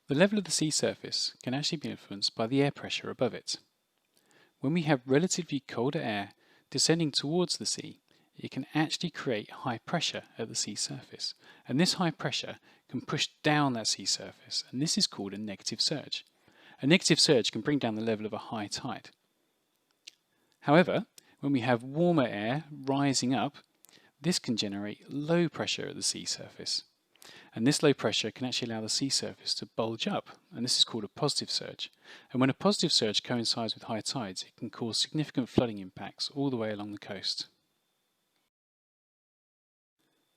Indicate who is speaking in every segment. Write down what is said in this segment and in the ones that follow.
Speaker 1: The level of the sea surface can actually be influenced by the air pressure above it. When we have relatively colder air descending towards the sea, it can actually create high pressure at the sea surface, and this high pressure can push down that sea surface, and this is called a negative surge. A negative surge can bring down the level of a high tide. However, when we have warmer air rising up, this can generate low pressure at the sea surface. And this low pressure can actually allow the sea surface to bulge up, and this is called a positive surge. And when a positive surge coincides with high tides, it can cause significant flooding impacts all the way along the coast.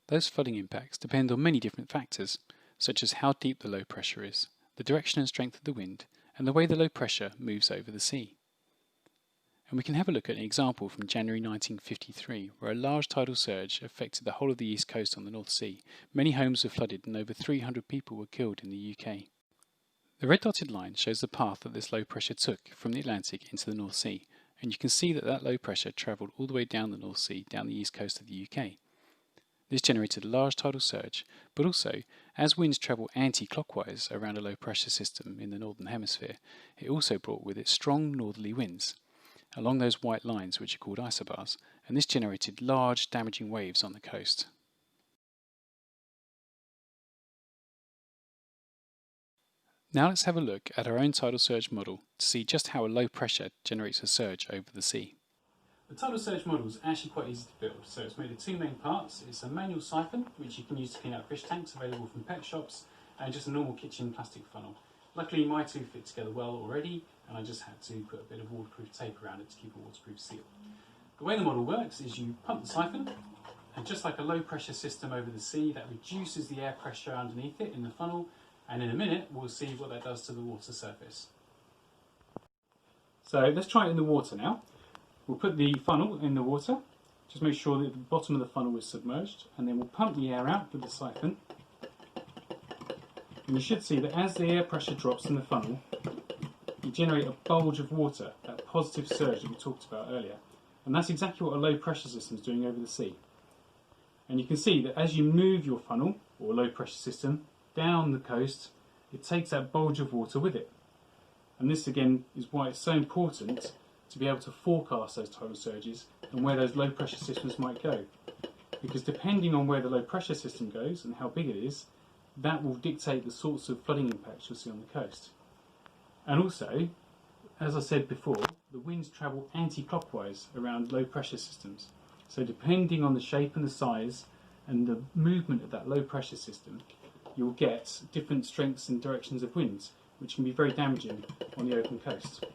Speaker 1: Those flooding impacts depend on many different factors, such as how deep the low pressure is, the direction and strength of the wind, and the way the low pressure moves over the sea. And we can have a look at an example from January 1953, where a large tidal surge affected the whole of the east coast on the North Sea. Many homes were flooded and over 300 people were killed in the UK. The red dotted line shows the path that this low pressure took from the Atlantic into the North Sea, and you can see that that low pressure travelled all the way down the North Sea, down the east coast of the UK. This generated a large tidal surge, but also, as winds travel anti-clockwise around a low pressure system in the northern hemisphere, it also brought with it strong northerly winds along those white lines which are called isobars, and this generated large damaging waves on the coast. Now let's have a look at our own tidal surge model to see just how a low pressure generates a surge over the sea. The tidal surge model is actually quite easy to build, so it's made of two main parts. It's a manual siphon, which you can use to clean out fish tanks available from pet shops, and just a normal kitchen plastic funnel. Luckily my two fit together well already, and I just had to put a bit of waterproof tape around it to keep a waterproof seal. The way the model works is you pump the siphon, and just like a low pressure system over the sea, that reduces the air pressure underneath it in the funnel, and in a minute we'll see what that does to the water surface. So let's try it in the water now. We'll put the funnel in the water, just make sure that the bottom of the funnel is submerged, and then we'll pump the air out with the siphon. And you should see that as the air pressure drops in the funnel, you generate a bulge of water, that positive surge that we talked about earlier. And that's exactly what a low pressure system is doing over the sea. And you can see that as you move your funnel, or low pressure system, down the coast, it takes that bulge of water with it. And this again is why it's so important to be able to forecast those tidal surges and where those low pressure systems might go. Because depending on where the low pressure system goes and how big it is, that will dictate the sorts of flooding impacts you'll see on the coast. And also, as I said before, the winds travel anti-clockwise around low pressure systems. So depending on the shape and the size and the movement of that low pressure system, you'll get different strengths and directions of winds, which can be very damaging on the open coast.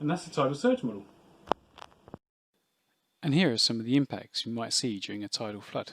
Speaker 1: And that's the tidal surge model. And here are some of the impacts you might see during a tidal flood.